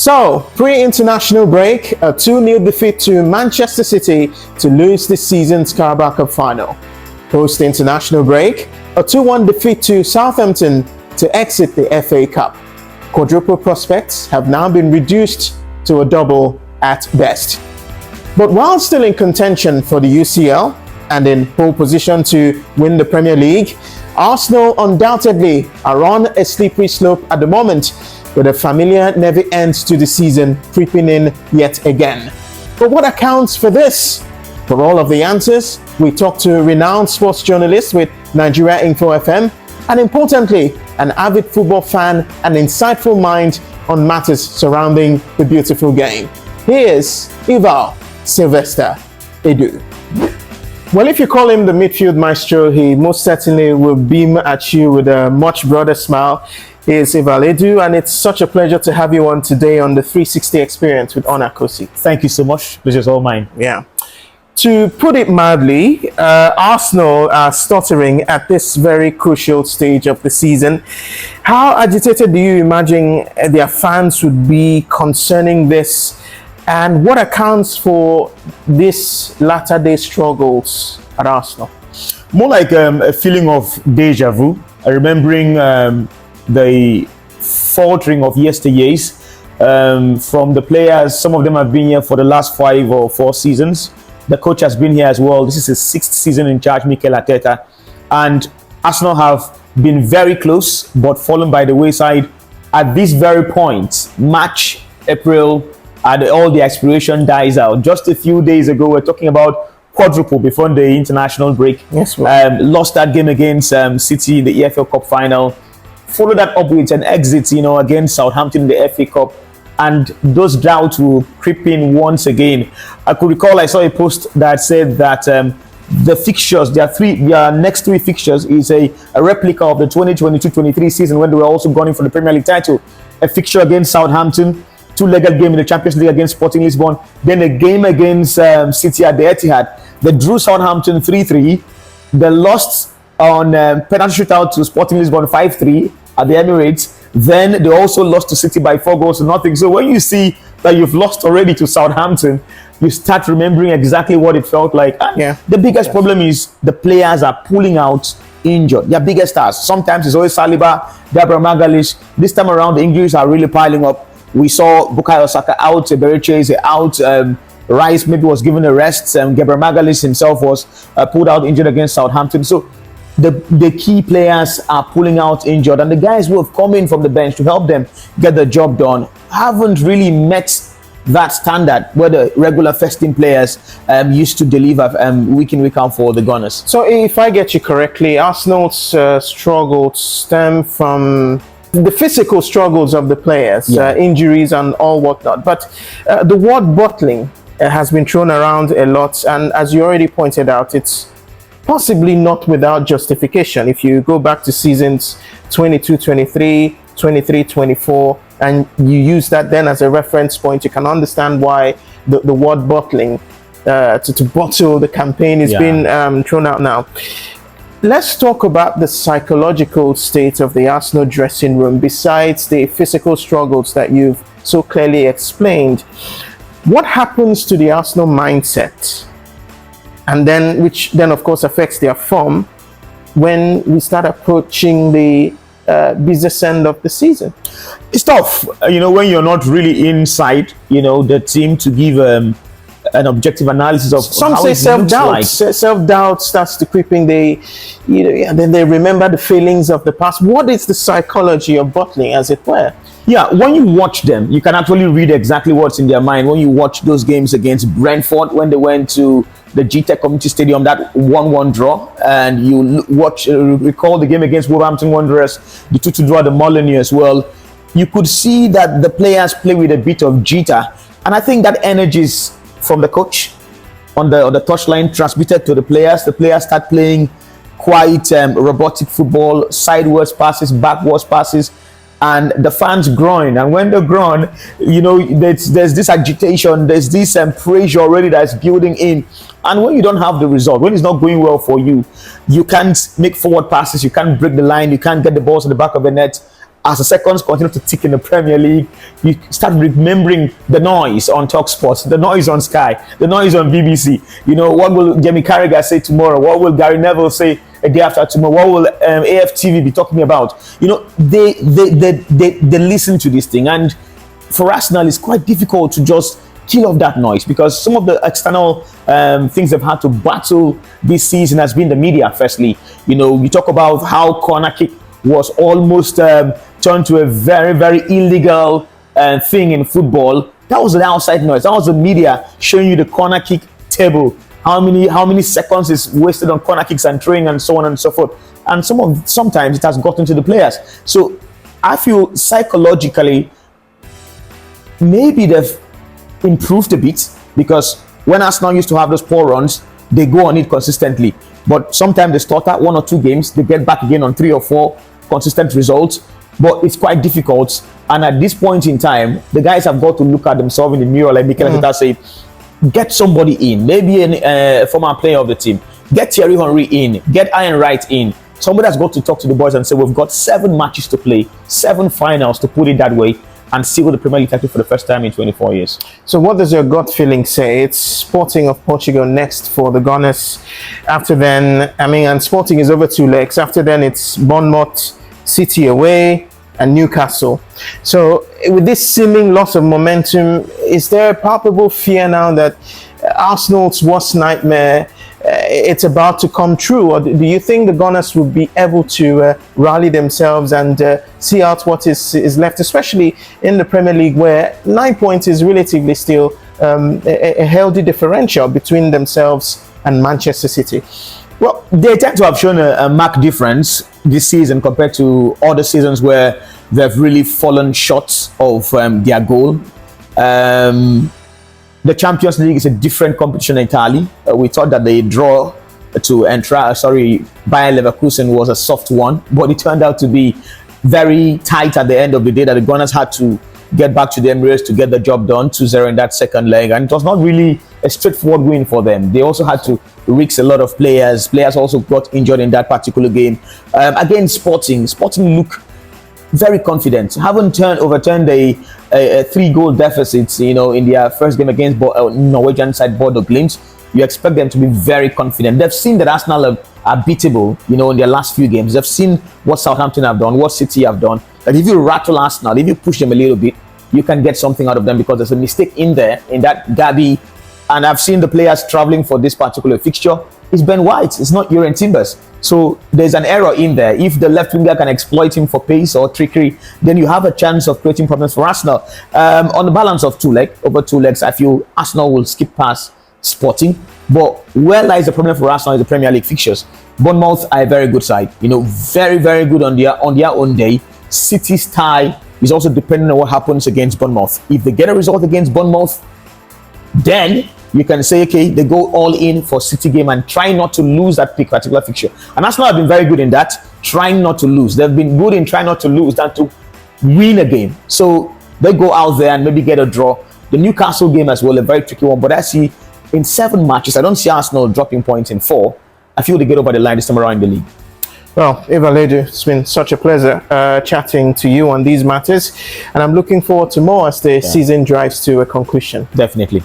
So, pre-international break, a 2-0 defeat to Manchester City to lose this season's Carabao Cup final. Post-international break, a 2-1 defeat to Southampton to exit the FA Cup. Quadruple prospects have now been reduced to a double at best. But while still in contention for the UCL and in pole position to win the Premier League, Arsenal undoubtedly are on a slippery slope at the moment, with a familiar never ends to the season creeping in yet again. But what accounts for this? For all of the answers, we talk to a renowned sports journalist with Nigeria Info FM, and importantly, an avid football fan and insightful mind on matters surrounding the beautiful game. Here's Eval Sylvester Edu. Well, if you call him the midfield maestro, he most certainly will beam at you with a much broader smile. Here's Eval Edu, and it's such a pleasure to have you on today on the 360 Experience with Onah Kosi. Thank you so much. Pleasure's all mine. Yeah. To put it mildly, Arsenal are stuttering at this very crucial stage of the season. How agitated do you imagine their fans would be concerning this? And what accounts for this latter-day struggles at Arsenal? More like a feeling of deja vu, remembering the faltering of yesteryears from the players. Some of them have been here for the last 5 or 4 seasons. The coach has been here as well. This is his 6th season in charge, Mikel Arteta. And Arsenal have been very close, but fallen by the wayside at this very point. March, April, and all the aspiration dies out. Just a few days ago, we're talking about quadruple before the international break. Yes, lost that game against City in the EFL Cup final. Followed that up with an exit, against Southampton in the FA Cup. And those doubts will creep in once again. I could recall I saw a post that said that the fixtures, their next 3 fixtures is a replica of the 2022-23 season when they were also gunning for the Premier League title. A fixture against Southampton, 2-legged game in the Champions League against Sporting Lisbon, then a game against City at the Etihad. They drew Southampton 3-3. They lost on penalty shootout to Sporting Lisbon 5-3 at the Emirates. Then they also lost to City by 4 goals to nothing. So when you see that you've lost already to Southampton, you start remembering exactly what it felt like. And the biggest problem is the players are pulling out injured. Their biggest stars. Sometimes it's always Saliba, Gabriel Magalhaes. This time around, the injuries are really piling up. We saw Bukayo Saka out, Bereche is out, Rice maybe was given a rest, Gabriel Magalhaes himself was pulled out injured against Southampton. So the key players are pulling out injured, and the guys who have come in from the bench to help them get the job done haven't really met that standard where the regular first team players used to deliver week in, week out for the Gunners. So if I get you correctly, Arsenal's struggles stem from the physical struggles of the players, injuries and all whatnot. But the word bottling has been thrown around a lot, and as you already pointed out, it's possibly not without justification. If you go back to seasons 22-23, 23-24, and you use that then as a reference point, you can understand why the word bottling, to bottle the campaign, is being thrown out now. Let's talk about the psychological state of the Arsenal dressing room, besides the physical struggles that you've so clearly explained. What happens to the Arsenal mindset? And then, which then of course affects their form when we start approaching the business end of the season. It's tough, when you're not really inside, the team to give an objective analysis of some how say it self-doubt. like. Self-doubt starts to creep in. And then they remember the feelings of the past. What is the psychology of bottling, as it were? Yeah, when you watch them, you can actually read exactly what's in their mind. When you watch those games against Brentford, when they went to the GTEC Community Stadium, that 1-1 draw, and you recall the game against Wolverhampton Wanderers, the 2-2 draw, the Molineux as well, you could see that the players play with a bit of jitter. And I think that energy is from the coach on the touchline transmitted to the players. The players start playing quite robotic football, sideways passes, backwards passes, and the fans groan. And when they're groan, there's this agitation, there's this pressure already that's building in. And when you don't have the result, when it's not going well for you, you can't make forward passes, you can't break the line, you can't get the balls in the back of the net. as the seconds continue to tick in the Premier League, you start remembering the noise on TalkSport, the noise on Sky, the noise on BBC. You know, what will Jamie Carragher say tomorrow? What will Gary Neville say a day after tomorrow? What will AFTV be talking about? You know, they listen to this thing, and for Arsenal, it's quite difficult to just kill off that noise, because some of the external things they've had to battle this season has been the media. Firstly, you know, we talk about how corner kick was almost turned to a very, very illegal thing in football. That was the outside noise. That was the media showing you the corner kick table. How many seconds is wasted on corner kicks and throwing and so on and so forth. And sometimes it has gotten to the players. So I feel psychologically maybe they've improved a bit, because when Arsenal used to have those poor runs, they go on it consistently. But sometimes they stutter 1 or 2 games, they get back again on 3 or 4 consistent results. But it's quite difficult. And at this point in time, the guys have got to look at themselves in the mirror, like Mikel Arteta said, get somebody in, maybe a former player of the team, get Thierry Henry in, get Ian Wright in. Somebody has got to talk to the boys and say, we've got 7 matches to play, 7 finals, to put it that way, and see what the Premier League title for the first time in 24 years. So what does your gut feeling say? It's Sporting of Portugal next for the Gunners. After then, and Sporting is over 2 legs. After then, it's Bournemouth, City away, and Newcastle. So with this seeming loss of momentum, is there a palpable fear now that Arsenal's worst nightmare, it's about to come true? Or do you think the Gunners will be able to rally themselves and see out what is left, especially in the Premier League, where 9 points is relatively still a healthy differential between themselves and Manchester City? Well, they tend to have shown a marked difference this season compared to other seasons where they've really fallen short of their goal. The Champions League is a different competition entirely. We thought that the draw to Bayer Leverkusen was a soft one, but it turned out to be very tight at the end of the day, that the Gunners had to get back to the Emirates to get the job done, 2-0 in that second leg, and it was not really a straightforward win for them. They also had to risk a lot of players. Players also got injured in that particular game. Against Sporting look very confident. Haven't overturned a 3-goal deficit, in their first game against Norwegian side Bodo Glimt. You expect them to be very confident. They've seen that Arsenal are beatable, in their last few games. They've seen what Southampton have done, what City have done. That if you rattle Arsenal, if you push them a little bit, you can get something out of them, because there's a mistake in there, in that derby. And I've seen the players traveling for this particular fixture. It's Ben White, it's not Jurgen Timbers. So there's an error in there. If the left winger can exploit him for pace or trickery, then you have a chance of creating problems for Arsenal. On the balance of over 2 legs, I feel Arsenal will skip past Sporting. But where lies the problem for Arsenal is the Premier League fixtures. Bournemouth are a very good side. Very, very good on their own day. City's tie is also depending on what happens against Bournemouth. If they get a result against Bournemouth, then you can say, okay, they go all in for City game and try not to lose that particular fixture. And Arsenal have been very good in that, trying not to lose. They've been good in trying not to lose than to win a game. So they go out there and maybe get a draw. The Newcastle game as well, a very tricky one. But I see in 7 matches, I don't see Arsenal dropping points in 4. I feel they get over the line this time around in the league. Well, Eval, it's been such a pleasure chatting to you on these matters. And I'm looking forward to more as the season drives to a conclusion. Definitely.